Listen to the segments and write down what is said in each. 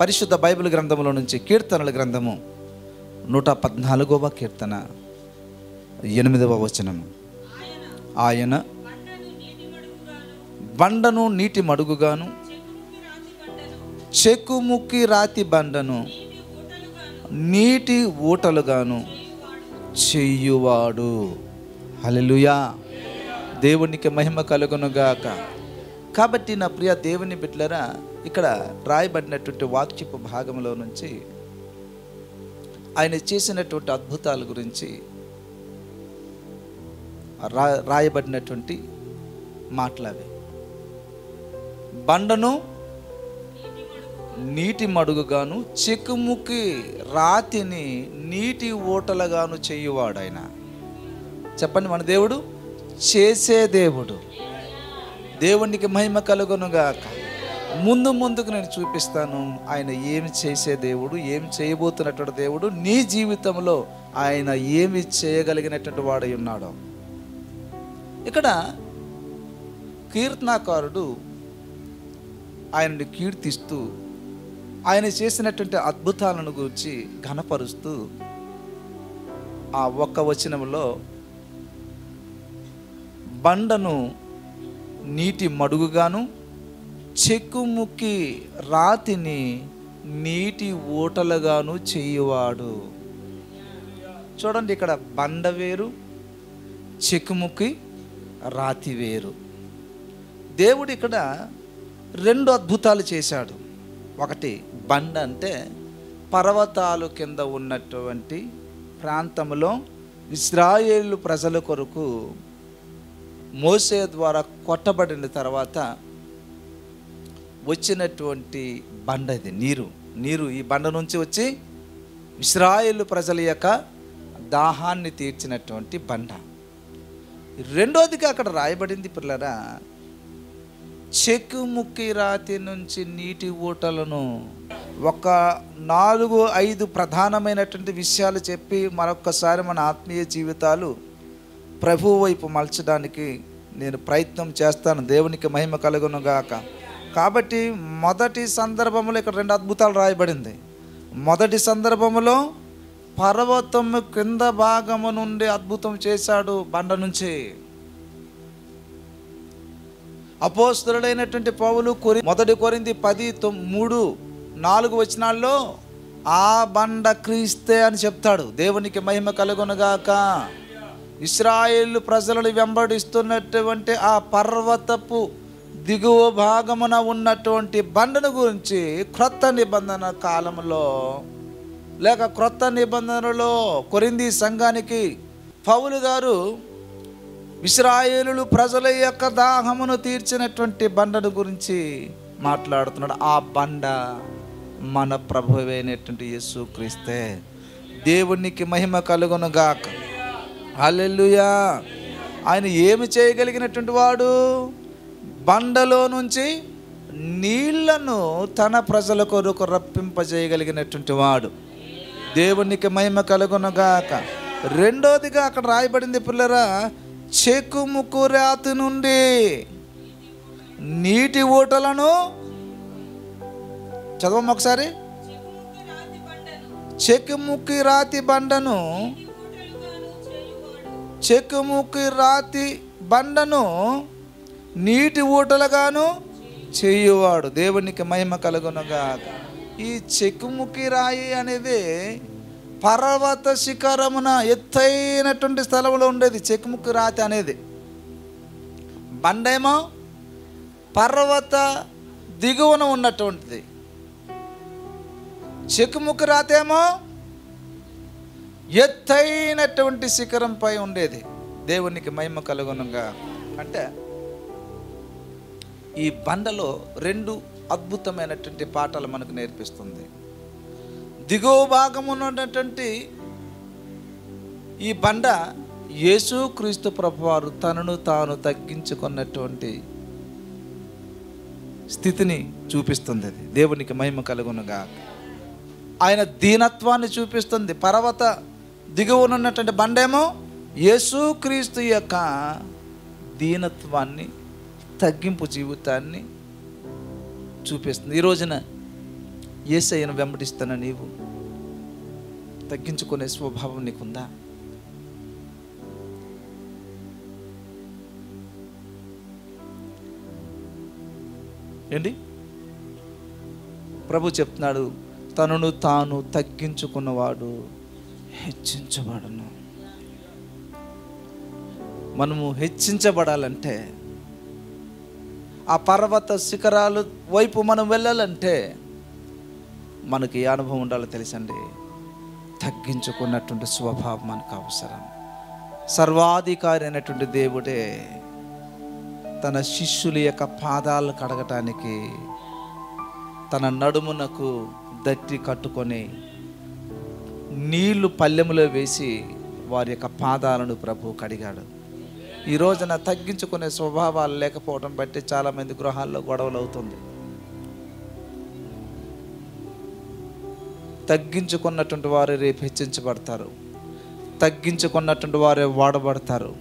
పరిశుద్ధ బైబిల్ గ్రంథంలో నుంచి కీర్తనల గ్రంథము 114వ కీర్తన 8వ వచనము. ఆయన బండను నీటి మడుగుగాను, చెక్కుముక్కి రాతి బండను నీటి ఊటలుగాను చెయ్యువాడు. హల్లెలూయా, దేవునికి మహిమ కలుగునుగాక. కాబట్టి నా ప్రియ దేవుని బిడ్డలారా, ఇక్కడ రాయబడినటువంటి వాక్యపు భాగంలో నుంచి ఆయన చేసినటువంటి అద్భుతాల గురించి రాయబడినటువంటి మాటలవి. బండను నీటి మడుగుగాను, చెక్కుముక్కి రాతిని నీటి ఊటలుగాను చెయ్యువాడు ఆయన. చెప్పండి, మన దేవుడు చేసే దేవుడు. దేవునికి మహిమ కలుగునుగాక. ముందుకు నేను చూపిస్తాను ఆయన ఏమి చేసే దేవుడు, ఏమి చేయబోతున్నటువంటి దేవుడు, నీ జీవితంలో ఆయన ఏమి చేయగలిగినటువంటి వాడై ఉన్నాడో. ఇక్కడ కీర్తనాకారుడు ఆయనని కీర్తిస్తూ ఆయన చేసినటువంటి అద్భుతాలను గురించి ఘనపరుస్తూ ఆ ఒక్క వచనంలో బండను నీటి మడుగుగాను, చెక్కుముక్కి రాతిని నీటి ఊటలుగాను చెయ్యువాడు. చూడండి, ఇక్కడ బండ వేరు, చెక్కుముక్కి రాతి వేరు. దేవుడు ఇక్కడ రెండు అద్భుతాలు చేశాడు. ఒకటి, బండ అంటే పర్వతాలు కింద ఉన్నటువంటి ప్రాంతంలో ఇశ్రాయేలు ప్రజల కొరకు మోసే ద్వారా కొట్టబడిన తర్వాత వచ్చినటువంటి బండ. ఇది నీరు ఈ బండ నుంచి వచ్చి ఇశ్రాయేలు ప్రజల యొక్క దాహాన్ని తీర్చినటువంటి బండ. రెండోదిగా అక్కడ రాయబడింది పిల్లరా, చెక్కుముక్కి రాతి నుంచి నీటి ఊటలను. ఒక 4-5 ప్రధానమైనటువంటి విషయాలు చెప్పి మరొక్కసారి మన ఆత్మీయ జీవితాలు ప్రభు వైపు మలచడానికి నేను ప్రయత్నం చేస్తాను. దేవునికి మహిమ కలుగునుగాక. కాబట్టి మొదటి సందర్భంలో ఇక్కడ 2 అద్భుతాలు రాయబడింది. మొదటి సందర్భంలో పర్వతం కింద భాగము నుండి అద్భుతం చేశాడు బండ నుంచి. అపోస్తలుడైనటువంటి పౌలు మొదటి కొరింథీ 10:3-4 వచనాల్లో ఆ బండ క్రీస్తే అని చెప్తాడు. దేవునికి మహిమ కలుగునుగాక. ఇశ్రాయేలు ప్రజలను వెంబడిస్తున్నటువంటి ఆ పర్వతపు దిగువ భాగమున ఉన్నటువంటి బండను గురించి క్రొత్త నిబంధన కాలంలో లేక క్రొత్త నిబంధనలో కొరింథీ సంఘానికి పౌలు గారు ఇశ్రాయేలు ప్రజల యొక్క దాహమును తీర్చినటువంటి బండను గురించి మాట్లాడుతున్నాడు. ఆ బండ మన ప్రభువైనటువంటి యేసుక్రీస్తే. దేవునికి మహిమ కలుగునుగాక. హల్లెలూయా. ఆయన ఏమి చేయగలిగినటువంటి వాడు? బండలో నుంచి నీళ్లను తన ప్రజల కొరకు రప్పింపజేయగలిగినటువంటి వాడు. దేవునికి మహిమ కలుగునుగాక. రెండోదిగా అక్కడ రాయబడింది పిల్లరా, చెక్కుముక్కు రాతి నుండి నీటి ఊటలను. చదవము ఒకసారి. చెక్కుముక్కి రాతి బండను, చెక్కుముక్కి రాతి బండను నీటి ఊటలుగాను చేయువాడు. దేవునికి మహిమ కలుగునుగాక. ఈ చెక్కుముక్కి రాయి అనేది పర్వత శిఖరమున ఎత్తైనటువంటి స్థలంలో ఉండేది చెక్కుముక్కి రాతి అనేది. బండేమో పర్వత దిగువన ఉన్నటువంటిది. చెక్కుముక్కి రాతి ఏమో ఎత్తైనటువంటి శిఖరంపై ఉండేది. దేవునికి మహిమ కలుగునుగా. అంటే ఈ బండలో 2 అద్భుతమైనటువంటి పాఠాలు మనకు నేర్పిస్తుంది. దిగువ భాగం ఉన్నటువంటి ఈ బండ యేసుక్రీస్తు ప్రభువారు తనను తాను తగ్గించుకున్నటువంటి స్థితిని చూపిస్తుంది. అది దేవునికి మహిమ కలుగునుగా. ఆయన దీనత్వాన్ని చూపిస్తుంది. పర్వత దిగువన ఉన్నటువంటి బండేమో యేసుక్రీస్తు యొక్క దీనత్వాన్ని, తగ్గింపు జీవితాన్ని చూపిస్తుంది. ఈ రోజున యేసయ్యను వెంబడిస్తున్న నీవు తగ్గించుకునే స్వభావం నీకుందా? ఏంటి ప్రభు చెప్తున్నాడు, తనను తాను తగ్గించుకున్నవాడు హెచ్చించబడను. మనము హెచ్చించబడాలంటే, ఆ పర్వత శిఖరాలు వైపు మనం వెళ్ళాలంటే మనకి ఏ అనుభవం ఉండాలో తెలుసండి? తగ్గించుకున్నటువంటి స్వభావం మనకు అవసరం. సర్వాధికారి అయినటువంటి దేవుడే తన శిష్యుల యొక్క పాదాలు కడగటానికి తన నడుమునకు దట్టి కట్టుకొని నీళ్లు పల్లెములో వేసి వారి యొక్క పాదాలను ప్రభు కడిగాడు. ఈ రోజున తగ్గించుకునే స్వభావాలు లేకపోవడం బట్టి చాలామంది గృహాల్లో గొడవలు అవుతుంది. తగ్గించుకున్నటువంటి వారు రేపు హెచ్చించబడతారు, తగ్గించుకున్నటువంటి వారే వాడబడతారు,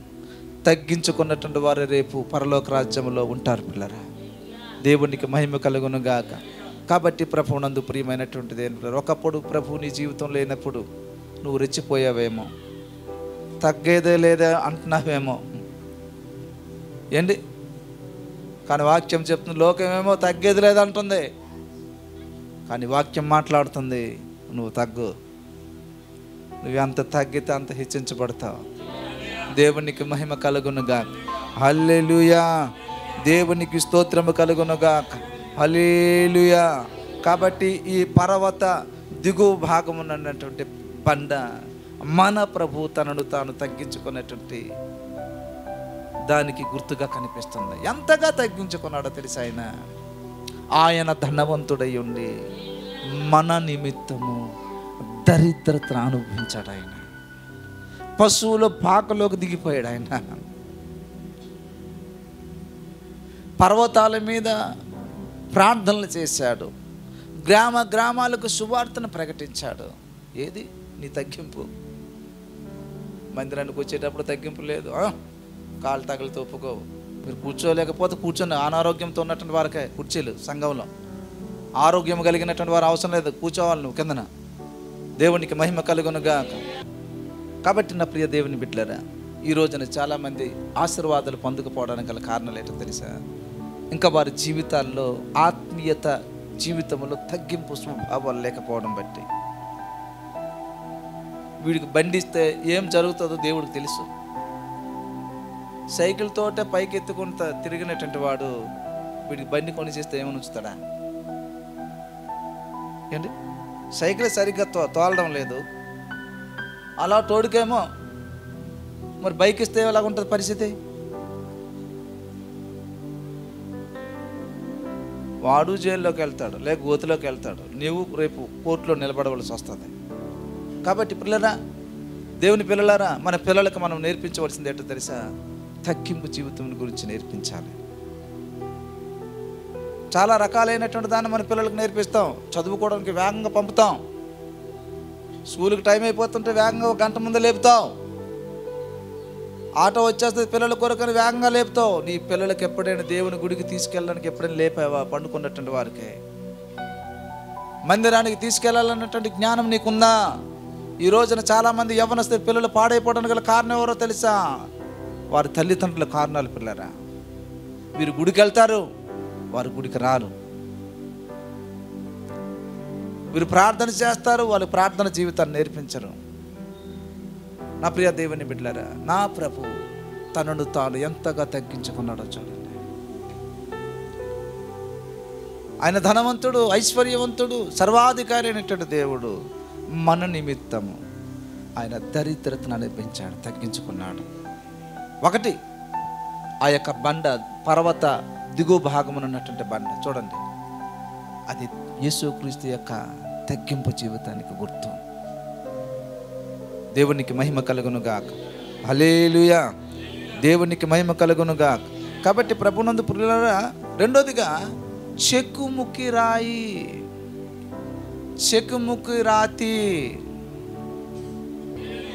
తగ్గించుకున్నటువంటి వారు రేపు పరలోక రాజ్యంలో ఉంటారు. పిల్లరా, దేవునికి మహిమ కలుగును గాక. కాబట్టి ప్రభువునందు ప్రియమైనటువంటిది ఏం పిల్లలు, ఒకప్పుడు ప్రభు నీ జీవితం లేనప్పుడు నువ్వు రెచ్చిపోయావేమో, తగ్గేదే లేదా అంటున్నావేమో ఏంటి. కానీ వాక్యం చెప్తుంది, లోకమేమో తగ్గేది లేదంటుంది, కానీ వాక్యం మాట్లాడుతుంది నువ్వు తగ్గు. నువ్వు ఎంత తగ్గితే అంత హెచ్చించబడతావు. దేవునికి మహిమ కలుగునుగా. హల్లెలూయా. దేవునికి స్తోత్రము కలుగునుగా. హల్లెలూయా. కాబట్టి ఈ పర్వత దిగువ భాగమున్నటువంటి బండ మన ప్రభు తనను తాను తగ్గించుకున్నటువంటి దానికి గుర్తుగా కనిపిస్తుంది. ఎంతగా తగ్గించుకున్నాడో తెలుసు. ఆయన ధనవంతుడై ఉండి మన నిమిత్తము దరిద్రతను అనుభవించాడు. ఆయన పశువుల పాకలోకి దిగిపోయాడు. ఆయన పర్వతాల మీద ప్రార్థనలు చేశాడు, గ్రామ గ్రామాలకు సువార్తను ప్రకటించాడు. ఏది నీ తగ్గింపు? మందిరానికి వచ్చేటప్పుడు తగ్గింపు లేదు. కాలు తగిలితో ఒప్పుకోవు. మీరు కూర్చోలేకపోతే కూర్చొని, అనారోగ్యంతో ఉన్నటువంటి వారికే కుర్చీలు సంఘంలో, ఆరోగ్యం కలిగినటువంటి వారు అవసరం లేదు, కూర్చోవాలి నువ్వు కిందన. దేవునికి మహిమ కలుగునుగా. కాబట్టి నా ప్రియ దేవుని బిడ్డలారా, ఈ రోజున చాలామంది ఆశీర్వాదాలు పొందుకుపోవడానికి గల కారణాలు ఏంటో తెలుసా? ఇంకా వారి జీవితాల్లో ఆత్మీయత జీవితంలో తగ్గింపు స్వభావాలు లేకపోవడం బట్టి. వీడికి బండిస్తే ఏం జరుగుతుందో దేవుడికి తెలుసు. సైకిల్ తోటే పైకి ఎత్తుకుంటా తిరిగినటువంటి వాడు వీడికి బండి కొని చేస్తే ఏమని ఉంచుతాడా? ఏంటి, సైకిల్ సరిగ్గా తోలడం లేదు, అలా తోడుకేమో మరి బైక్ ఇస్తే ఎలాగ ఉంటుంది పరిస్థితి? వాడు జైల్లోకి వెళ్తాడు, లేక గోతిలోకి వెళ్తాడు, నీవు రేపు కోర్టులో నిలబడవలసి వస్తుంది. కాబట్టి పిల్లరా, దేవుని పిల్లలారా, మన పిల్లలకు మనం నేర్పించవలసింది ఏంటో తెలుసా? తగ్గింపు జీవితం గురించి నేర్పించాలి. చాలా రకాలైనటువంటి దాన్ని మన పిల్లలకు నేర్పిస్తాం. చదువుకోవడానికి వేగంగా పంపుతాం, స్కూల్కి టైం అయిపోతుంటే వేగంగా 1 గంట ముందే లేపుతాం, ఆటో వచ్చేస్తుంది పిల్లల కొరకని వేగంగా లేపుతావు. నీ పిల్లలకి ఎప్పుడైనా దేవుని గుడికి తీసుకెళ్ళడానికి ఎప్పుడైనా లేపావా? పండుకున్నటువంటి వారికి మందిరానికి తీసుకెళ్లాలన్నటువంటి జ్ఞానం నీకుందా? ఈ రోజున చాలామంది యవ్వనస్తులు పిల్లలు పాడైపోవడానికి గల కారణం ఎవరో తెలుసా? వారి తల్లిదండ్రుల కారణాలు. పిల్లరా, వీరు గుడికి వెళ్తారు, వారు గుడికి రారు. వీరు ప్రార్థన చేస్తారు, వాళ్ళు ప్రార్థన జీవితాన్ని నేర్పించరు. నా ప్రియ దేవుని బిడ్డలారా, నా ప్రభు తనను తాను ఎంతగా తగ్గించుకున్నాడో చూడండి. ఆయన ధనవంతుడు, ఐశ్వర్యవంతుడు, సర్వాధికారి అయినటువంటి దేవుడు. మన నిమిత్తము ఆయన దరిద్రతను అనుభవించాడు, తగ్గించుకున్నాడు. ఒకటి, ఆ యొక్క బండ పర్వత దిగువ భాగమున ఉన్నటువంటి బండ చూడండి, అది యేసుక్రీస్తు యొక్క తగ్గింపు జీవితానికి గుర్తు. దేవునికి మహిమ కలుగునుగాక. హల్లెలూయా. దేవునికి మహిమ కలుగునుగాక. కాబట్టి ప్రభునందు ప్రియులారా, రెండోదిగా చెక్కుముకి రాయి, చెక్కుముకి రాతి.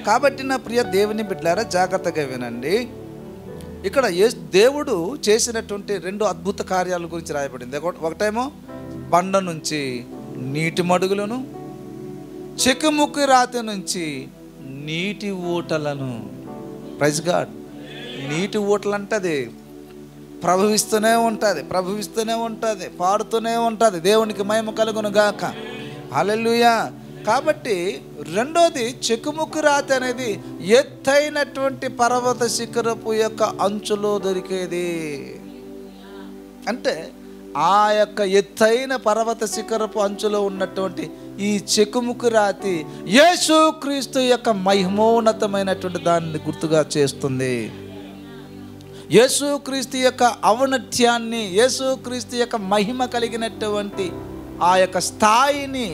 కాబట్టి నా ప్రియ దేవుని బిడ్డలారా, జాగ్రత్తగా వినండి. ఇక్కడ దేవుడు చేసినటువంటి 2 అద్భుత కార్యాల గురించి రాయబడింది. ఒకటేమో బండ నుంచి నీటి మడుగులను, చెక్కుముక్కి రాతి నుంచి నీటి ఊటలను. Praise God. నీటి ఊటలు అంటే అది ప్రవహిస్తూనే ఉంటుంది, పాడుతూనే ఉంటుంది. దేవునికి మహిమ కలుగును గాక. హల్లెలూయా. కాబట్టి రెండోది, చెక్కుముక్కు రాతి అనేది ఎత్తైనటువంటి పర్వత శిఖరపు యొక్క అంచులో దొరికేది. అంటే ఆ యొక్క ఎత్తైన పర్వత శిఖరపు అంచులో ఉన్నటువంటి ఈ చెక్కుముక్కు రాతి యేసుక్రీస్తు యొక్క మహిమోన్నతమైనటువంటి దాన్ని గుర్తుగా చేస్తుంది. యేసుక్రీస్తు యొక్క ఔన్నత్యాన్ని, యేసుక్రీస్తు యొక్క మహిమ కలిగినటువంటి ఆ యొక్క స్థాయిని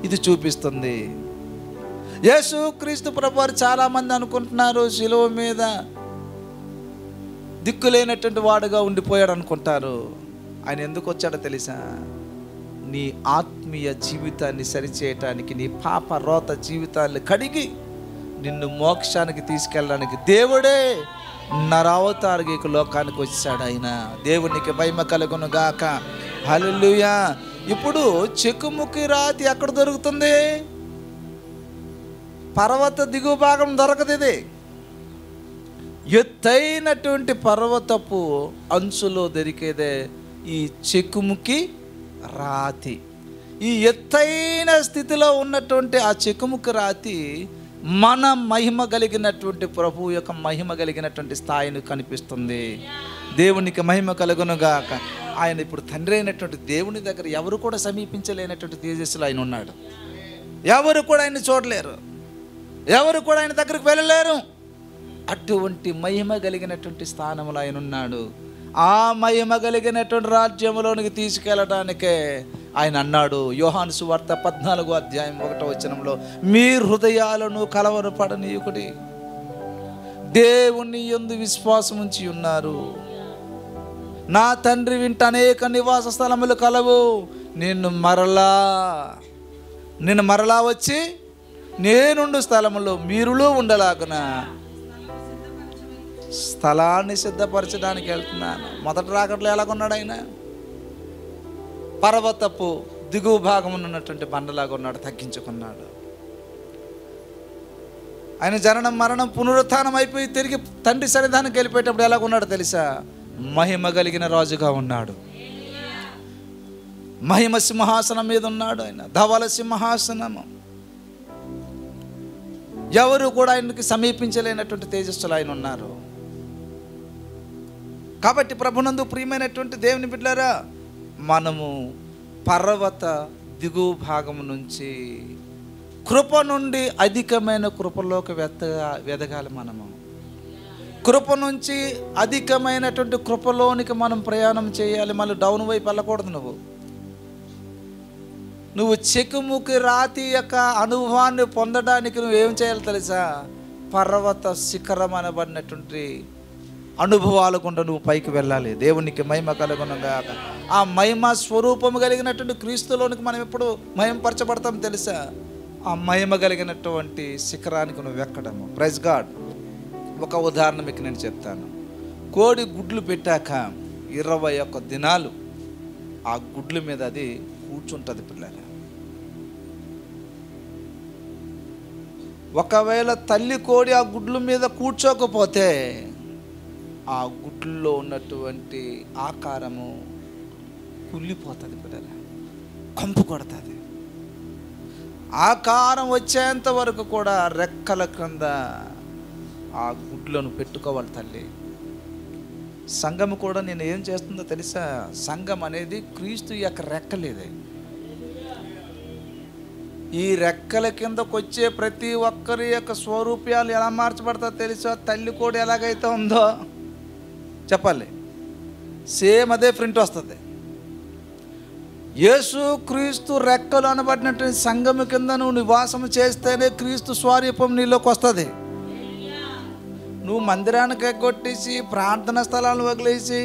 ఇది చూపిస్తుంది. యేసుక్రీస్తు ప్రభువారు చాలామంది అనుకుంటున్నారు శిలువ మీద దిక్కులేనటువంటి వాడుగా ఉండిపోయాడు అనుకుంటారు. ఆయన ఎందుకు వచ్చాడో తెలుసా? నీ ఆత్మీయ జీవితాన్ని సరిచేయటానికి, నీ పాప రోత జీవితాన్ని కడిగి నిన్ను మోక్షానికి తీసుకెళ్ళడానికి దేవుడే నరావతారిగా లోకానికి వచ్చాడు. ఆయన దేవునికి మహిమ కలుగును గాక. హల్లెలూయా. ఇప్పుడు చెక్కుముక్కి రాతి ఎక్కడ దొరుకుతుంది? పర్వత దిగువ భాగం దొరకదు. ఇది ఎత్తైనటువంటి పర్వతపు అంచులో దొరికేదే ఈ చెక్కుముక్కి రాతి. ఈ ఎత్తైన స్థితిలో ఉన్నటువంటి ఆ చెక్కుముక్కి రాతి మన మహిమ కలిగినటువంటి ప్రభువు యొక్క మహిమ కలిగినటువంటి స్థాయిని కనిపిస్తుంది. దేవునికి మహిమ కలుగునుగాక. ఆయన ఇప్పుడు తండ్రి అయినటువంటి దేవుని దగ్గర ఎవరు కూడా సమీపించలేనటువంటి తేజస్సులో ఆయన ఉన్నాడు. ఎవరు కూడా ఆయన చూడలేరు, ఎవరు కూడా ఆయన దగ్గరికి వెళ్ళలేరు. అటువంటి మహిమ కలిగినటువంటి స్థానంలో ఆయన ఉన్నాడు. ఆ మహిమ కలిగినటువంటి రాజ్యంలోనికి తీసుకెళ్ళడానికే ఆయన అన్నాడు, యోహాను సువార్త 14:1 మీ హృదయాలను కలవరపడనీయుకుడి, దేవుని యందు విశ్వాసం ఉంచి ఉన్నారు, నా తండ్రి వింట అనేక నివాస స్థలములు కలవు, నిన్ను మరలా వచ్చి నేనుండు స్థలములో మీరులో ఉండలాగున స్థలాన్ని సిద్ధపరచడానికి వెళ్తున్నాను. మొదటి రాకట్లో ఎలాగున్నాడు ఆయన? పర్వతపు దిగువ భాగం ఉన్నటువంటి బండలాగా ఉన్నాడు, తగ్గించుకున్నాడు. ఆయన జననం మరణం పునరుత్థానం అయిపోయి తిరిగి తండ్రి సన్నిధానానికి వెళ్ళిపోయేటప్పుడు ఎలాగున్నాడు తెలుసా? మహిమ కలిగిన రాజుగా ఉన్నాడు. మహిమ సింహాసనం మీద ఉన్నాడు ఆయన, ధవల సింహాసనము. ఎవరు కూడా ఆయనకి సమీపించలేనటువంటి తేజస్సులు ఆయన ఉన్నారు. కాబట్టి ప్రభునందు ప్రియమైనటువంటి దేవుని బిడ్డలారా, మనము పర్వత దిగువ భాగం నుంచి కృప నుండి అధికమైన కృపలోకి వెదగాలి. మనము కృప నుంచి అధికమైనటువంటి కృపలోనికి మనం ప్రయాణం చేయాలి. మళ్ళీ డౌన్ వైపు వెళ్ళకూడదు. నువ్వు చెక్కుముక్కి రాతి యొక్క అనుభవాన్ని పొందడానికి నువ్వేం చేయాలి తెలుసా? పర్వత శిఖరం అనబడినటువంటి అనుభవాల గుండా నువ్వు పైకి వెళ్ళాలి. దేవునికి మహిమ కలుగునుగాక. ఆ మహిమ స్వరూపము కలిగినటువంటి క్రీస్తులోనికి మనం ఎప్పుడు మహిమపరచబడతాం తెలుసా? ఆ మహిమ కలిగినటువంటి శిఖరానికి నువ్వు ఎక్కడము. Praise God. ఒక ఉదాహరణ మీకు నేను చెప్తాను. కోడి గుడ్లు పెట్టాక 21 దినాలు ఆ గుడ్ల మీద అది కూర్చుంటుంది పిల్లలు. ఒకవేళ తల్లి కోడి ఆ గుడ్ల మీద కూర్చోకపోతే ఆ గుడ్లలో ఉన్నటువంటి ఆకారము కుళ్ళిపోతుంది పిల్లల, కంపు కొడుతుంది. ఆకారం వచ్చేంత వరకు కూడా రెక్కల క్రింద ఆ గుడ్లను పెట్టుకోవాలి తల్లి. సంఘం కూడా నేను ఏం చేస్తుందో తెలుసా? సంఘం అనేది క్రీస్తు యొక్క రెక్కలేదే. ఈ రెక్కల కిందకు వచ్చే ప్రతి ఒక్కరి యొక్క స్వరూపాలు ఎలా మార్చబడతాయో తెలుసా? తల్లి కోడి ఎలాగైతే ఉందో చెప్పాలి, సేమ్ అదే ప్రింట్ వస్తుంది. యేసు క్రీస్తు రెక్కలు అనబడినటువంటి సంఘము కింద నువ్వు నివాసం చేస్తేనే క్రీస్తు స్వరూపం నీలోకి వస్తుంది. నువ్వు మందిరానికి ఎగ్గొట్టేసి ప్రార్థన స్థలాలను వదిలేసి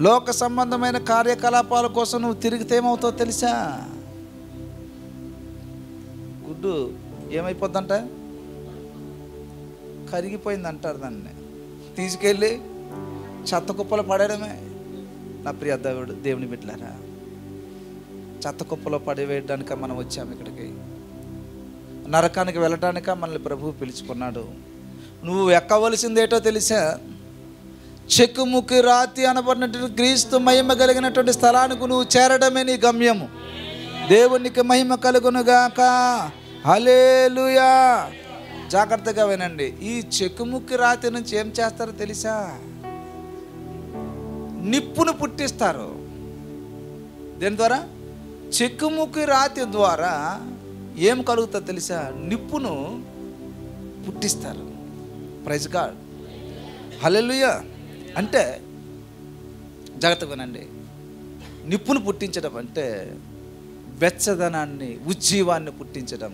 లోక సంబంధమైన కార్యకలాపాల కోసం నువ్వు తిరిగితే ఏమవుతావు తెలుసా? గుడ్డు ఏమైపోద్దంట? కరిగిపోయింది అంటారు. దాన్ని తీసుకెళ్ళి చెత్త కుప్పలు పడేయడమే. నా ప్రియ దేవుని బిడ్డలారా, చెత్త కుప్పలో పడివేయడానిక మనం వచ్చాము ఇక్కడికి? నరకానికి వెళ్ళడానిక మనల్ని ప్రభువు పిలుచుకున్నాడు? నువ్వు ఎక్కవలసిందేటో తెలుసా? చెక్కుముక్కి రాతి అనబడినటువంటి క్రీస్తు మహిమ కలిగినటువంటి స్థలానికి నువ్వు చేరడమే నీ గమ్యము. దేవునికి మహిమ కలుగునుగాక. హల్లెలూయా. జాగ్రత్తగా వినండి. ఈ చెక్కుముక్కి రాతి నుంచి ఏం చేస్తారో తెలుసా? నిప్పును పుట్టిస్తారు. దేని ద్వారా? చెక్కుముక్కి రాతి ద్వారా ఏం కలుగుతుందో తెలుసా? నిప్పును పుట్టిస్తారు. Praise God. హల్లెలూయా. అంటే జాగ్రత్తగా వినండి. నిప్పును పుట్టించడం అంటే వెచ్చదనాన్ని, ఉజ్జీవాన్ని పుట్టించడం,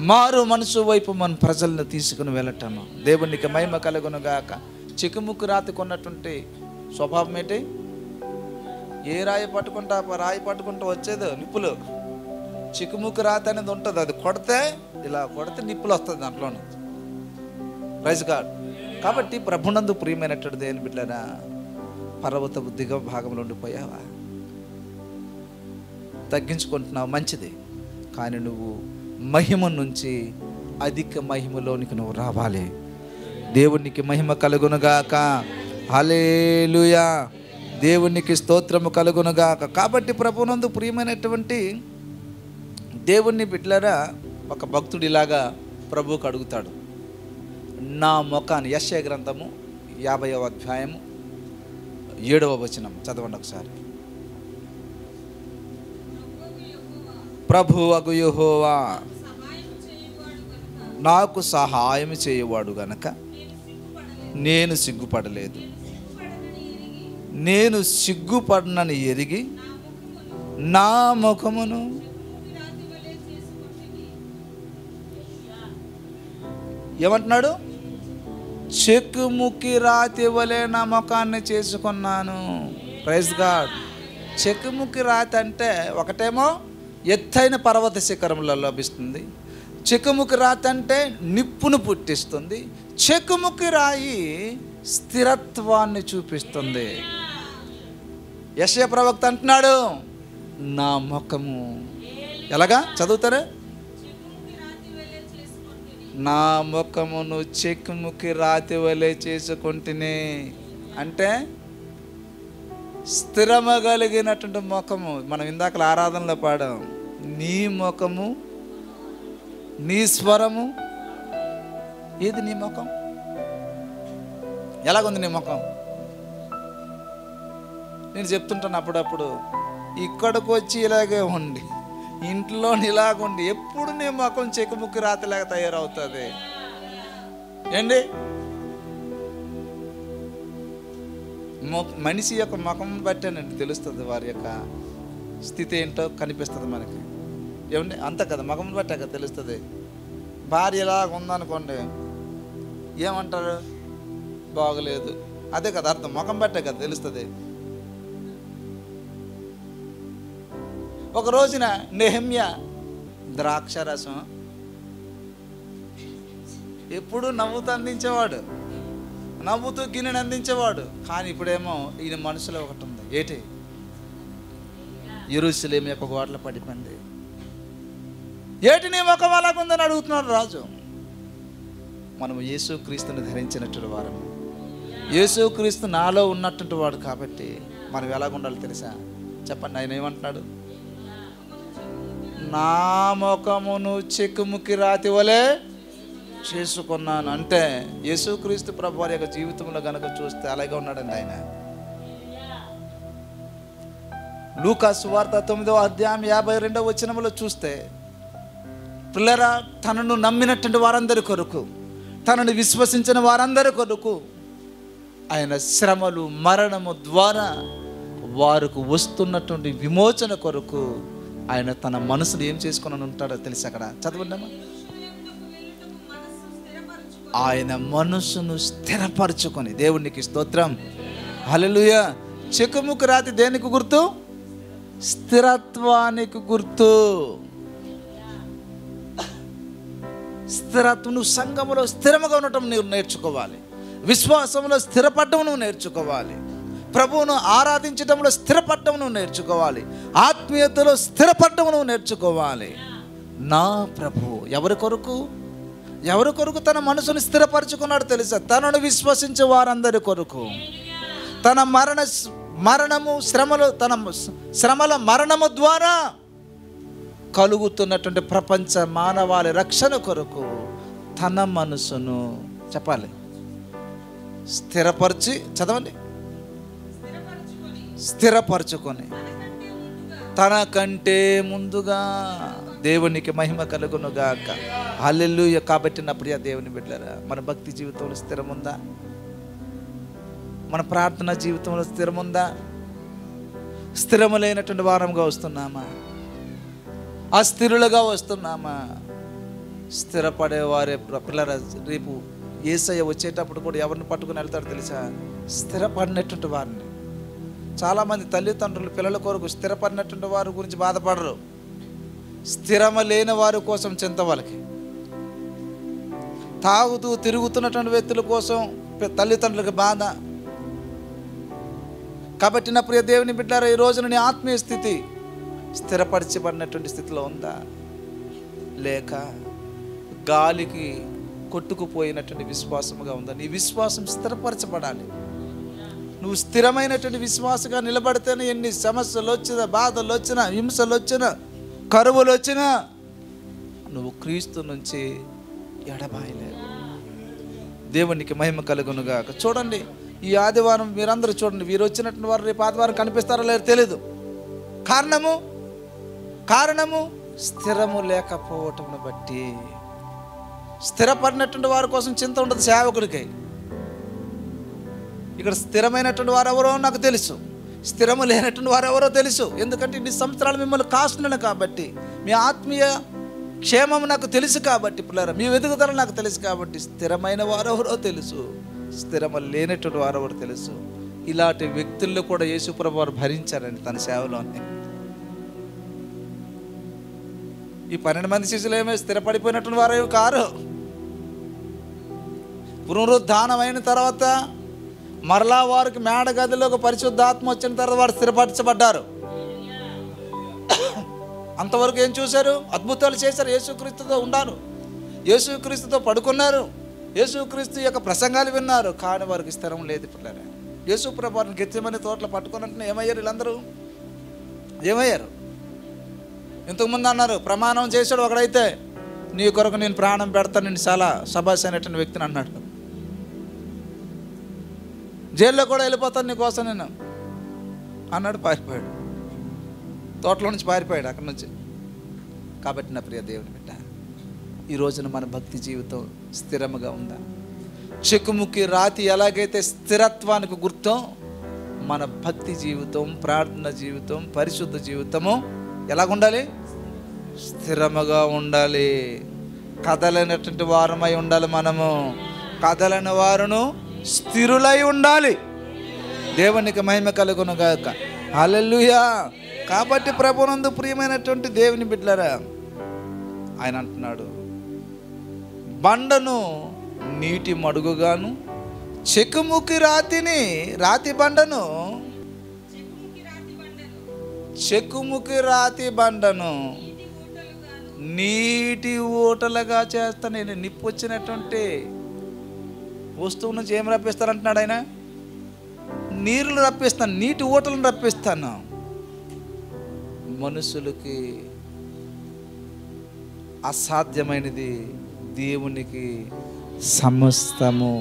మారు మనసు వైపు మన ప్రజలను తీసుకుని వెళ్ళటము. దేవునికి మహిమ కలుగునుగాక. చెక్కుముక్కి రాతికి ఉన్నటువంటి స్వభావం ఏంటి? ఏ రాయి పట్టుకుంటా రాయి పట్టుకుంటూ వచ్చేదో నిప్పులు. చెక్కుముక్కి రాతి అనేది ఉంటుంది. అది కొడితే, ఇలా కొడితే నిప్పులు వస్తుంది దాంట్లో నుంచి. Praise God. కాబట్టి ప్రభునందు ప్రియమైనటువంటి దేవుని బిడ్డలారా, పర్వత దిగువ భాగంలో ఉండిపోయావా? తగ్గించుకుంటున్నావు, మంచిది. కానీ నువ్వు మహిమ నుంచి అధిక మహిమలోనికి నువ్వు రావాలి. దేవునికి మహిమ కలుగునుగాక. హల్లెలూయా. దేవునికి స్తోత్రము కలుగునుగాక. కాబట్టి ప్రభునందు ప్రియమైనటువంటి దేవుని బిడ్డలారా, ఒక భక్తుడు ఇలాగా ప్రభువుకు అడుగుతాడు, నా ముఖాన్ని. యెషయా గ్రంథము 50వ అధ్యాయము 7వ వచనం చదవండి ఒకసారి. ప్రభువగు యెహోవా నాకు సహాయం చేయువాడు గనక నేను సిగ్గుపడలేదు. నేను సిగ్గుపడనని ఎరిగి నా ముఖమును ఏమంటున్నాడు? చెక్కుముక్కి రాతి వలె నా ముఖాన్ని చేసుకున్నాను. Praise God. చెక్కుముక్కి రాతి అంటే ఒకటేమో ఎత్తైన పర్వత శిఖరంలో లభిస్తుంది. చెక్కుముక్కి రాతి అంటే నిప్పును పుట్టిస్తుంది. చెక్కుముక్కి రాయి స్థిరత్వాన్ని చూపిస్తుంది. యెషయా ప్రవక్త అంటున్నాడు, నా ముఖము ఎలాగా చదువుతారా? నా ముఖమును చెక్కుముక్కి రాతి వలె చేసుకుంటేనే. అంటే స్థిరమ కలిగినటువంటి ముఖము. మనం ఇందాక ఆరాధనలో పాడాం, నీ ముఖము, నీ స్వరము. ఏది నీ ముఖం? ఎలాగుంది నీ ముఖం? నేను చెప్తుంటాను అప్పుడప్పుడు, ఇక్కడికి వచ్చి ఇలాగే ఉండి, ఇంట్లో ఇలాగుండి, ఎప్పుడు నీ ముఖం చెక్కుముక్కి రాతిలాగా తయారవుతుంది ఏంటి? మనిషి యొక్క ముఖం బట్టేనండి తెలుస్తుంది వారి యొక్క స్థితి ఏంటో కనిపిస్తుంది మనకి. ఏమండి? అంతే కదా, ముఖం బట్టే కదా తెలుస్తుంది. భార్య ఇలాగ ఉందనుకోండి, ఏమంటారు? బాగలేదు. అదే కదా అర్థం, ముఖం బట్టే కదా తెలుస్తుంది. ఒక రోజున నెహెమ్యా ద్రాక్షరసం ఎప్పుడు నవ్వుతూ అందించేవాడు, నవ్వుతూ గిన్నెని అందించేవాడు. కానీ ఇప్పుడేమో ఈయన మనసులో ఒకటి ఉంది. ఏంటి? యెరూషలేము యొక్క గోడలు పడిపోయింది. ఏటి నీ ముఖం అలాగుందని అడుగుతున్నాడు రాజు. మనము యేసుక్రీస్తుని ధరించినటువంటి వారము. యేసుక్రీస్తు నాలో ఉన్నటువంటి వాడు కాబట్టి మనం ఎలాగుండాలి తెలుసా? చెప్పండి. ఆయన ఏమంటున్నాడు? నా ముఖమును చెక్కుముక్కి రాతి వలె చేసుకున్నాను. అంటే యేసుక్రీస్తు ప్రభు వారి యొక్క జీవితంలో కనుక చూస్తే అలాగే ఉన్నాడండి ఆయన. లూకా సువార్త 9వ అధ్యాయం 52వ వచనంలో చూస్తే, పిల్లరా, తనను నమ్మినటువంటి వారందరి కొరకు, తనను విశ్వసించిన వారందరి కొరకు ఆయన శ్రమలు, మరణము ద్వారా వారికి వస్తున్నటువంటి విమోచన కొరకు ఆయన తన మనసును ఏం చేసుకుని ఉంటాడో తెలిసి అక్కడ చదవండమ్మా. ఆయన మనసును స్థిరపరచుకొని. దేవునికి స్తోత్రం. హల్లెలూయా. చెక్కుముక్కి రాతి దేనికి గుర్తు? స్థిరత్వానికి గుర్తు. స్థిరత్వం. నువ్వు సంఘములో స్థిరముగా ఉండటం నువ్వు నేర్చుకోవాలి. విశ్వాసంలో స్థిరపడటం నువ్వు నేర్చుకోవాలి. ప్రభువును ఆరాధించడంలో స్థిరపడడం నువ్వు నేర్చుకోవాలి. ఆత్మీయతలో స్థిరపడడం నువ్వు నేర్చుకోవాలి. నా ప్రభువు ఎవరి కొరకు? ఎవరి కొరకు తన మనసును స్థిరపరచుకున్నాడు తెలుసా? తనను విశ్వసించే వారందరి కొరకు. తన మరణము శ్రమలు, తన శ్రమల మరణము ద్వారా కలుగుతున్నటువంటి ప్రపంచ మానవాళి రక్షణ కొరకు తన మనసును చెప్పాలి స్థిరపరిచి, చదవండి, స్థిరపరచుకొని తనకంటే ముందుగా. దేవునికి మహిమ కలుగును గాక. హల్లెలూయా. కాబట్టి నా ప్రియ దేవుని బిడ్డలారా, మన భక్తి జీవితంలో స్థిరముందా? మన ప్రార్థన జీవితంలో స్థిరముందా? స్థిరము లేనటువంటి వారంగా వస్తున్నామా? అస్థిరులుగా వస్తున్నామా? స్థిరపడేవారే పిల్లల రేపు యేసయ్య వచ్చేటప్పుడు కూడా ఎవరిని పట్టుకుని వెళ్తాడో తెలుసా? స్థిరపడినటువంటి వారిని. చాలామంది తల్లిదండ్రులు పిల్లల కొరకు స్థిరపడినటువంటి వారి గురించి బాధపడరు, స్థిరమ లేని వారి కోసం చింత వాళ్ళకి. తాగుతూ తిరుగుతున్నటువంటి వ్యక్తుల కోసం తల్లిదండ్రులకు బాధ. కాబట్టి నా ప్రియ దేవుని బిడ్డారా, ఈ రోజున నీ ఆత్మీయ స్థితి స్థిరపరచబడినటువంటి స్థితిలో ఉందా, లేక గాలికి కొట్టుకుపోయినటువంటి విశ్వాసముగా ఉందా? నీ విశ్వాసం స్థిరపరచబడాలి. నువ్వు స్థిరమైనటువంటి విశ్వాసంగా నిలబడితేనే ఎన్ని సమస్యలు వచ్చినా, బాధలు వచ్చినా, హింసలు వచ్చినా, కరువులు వచ్చినా నువ్వు క్రీస్తు నుంచి ఎడబాయలేవు. దేవునికి మహిమ కలుగునుగా. చూడండి, ఈ ఆదివారం మీరందరూ చూడండి, వీరు వచ్చినటువంటి వారు రేపు ఆదివారం కనిపిస్తారో లేదో తెలీదు. కారణము స్థిరము లేకపోవటంను బట్టి. స్థిరపడినటువంటి వారి కోసం చింత ఉండదు సేవకుడికి. ఇక్కడ స్థిరమైనటువంటి వారు ఎవరో నాకు తెలుసు, స్థిరము లేనటువంటి వారు ఎవరో తెలుసు. ఎందుకంటే ఇన్ని సంవత్సరాలు మిమ్మల్ని కాస్తున్నాను కాబట్టి, మీ ఆత్మీయ క్షేమం నాకు తెలుసు కాబట్టి, పిల్లరా మీ వెతుకుదల నాకు తెలుసు కాబట్టి, స్థిరమైన వారు ఎవరో తెలుసు, స్థిరమ లేనటువంటి వారు ఎవరో తెలుసు. ఇలాంటి వ్యక్తుల్లో కూడా యేసుప్రభువు వారు భరించారండి తన సేవలోనే. ఈ 12 మంది శిష్యులు ఏమో స్థిరపడిపోయినటువంటి వారు కారు. పునరుద్ధానం అయిన తర్వాత మరలా వారికి మేడ గదిలో ఒక పరిశుద్ధాత్మ వచ్చిన తర్వాత వారు స్థిరపరచబడ్డారు. అంతవరకు ఏం చూశారు? అద్భుతాలు చేశారు, యేసుక్రీస్తుతో ఉన్నారు, యేసుక్రీస్తుతో పడుకున్నారు, యేసుక్రీస్తు యొక్క ప్రసంగాలు విన్నారు. కానీ వారికి స్థిరం లేదు. పిల్లలు యేసుప్రభు వారిని గెత్సేమనే తోటలో పట్టుకున్నట్టు ఏమయ్యారు? వీళ్ళందరూ ఏమయ్యారు? ఇంతకుముందు అన్నారు, ప్రమాణం చేశాడు ఒకడైతే, నీ కొరకు నేను ప్రాణం పెడతాను, నేను చాలా సభాస్ అయినటువంటి వ్యక్తిని అన్నాడు. జైల్లో కూడా వెళ్ళిపోతాను నీకోసం నేను అన్నాడు, పారిపోయాడు. తోటలో నుంచి పారిపోయాడు అక్కడి నుంచి. కాబట్టి నా ప్రియ దేవుని బిడ్డ, ఈ రోజున మన భక్తి జీవితం స్థిరముగా ఉందా? చెక్కుముక్కి రాతి ఎలాగైతే స్థిరత్వానికి గుర్తో, మన భక్తి జీవితం, ప్రార్థన జీవితం, పరిశుద్ధ జీవితము ఎలాగుండాలి? స్థిరముగా ఉండాలి. కదలైనటువంటి వారమై ఉండాలి. మనము కదలని వారును స్థిరులై ఉండాలి. దేవునికి మహిమ కలుగును గాక. హల్లెలూయా. కాబట్టి ప్రభునందు ప్రియమైనటువంటి దేవుని బిడ్డలారా, ఆయన అంటున్నాడు, బండను నీటి మడుగుగాను, చెక్కుముక్కి రాతి బండను, చెక్కుముక్కి రాతి బండను నీటి ఊటలుగా చేస్తాను. నేను నిప్పు వచ్చినటువంటి వస్తువు నుంచి ఏం రప్పిస్తానంటున్నాడు ఆయన? నీరులు రప్పిస్తాను, నీటి ఊటలను రప్పిస్తాను. మనుషులకి అసాధ్యమైనది దేవునికి సమస్తము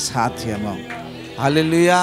సాధ్యము. హల్లెలూయా.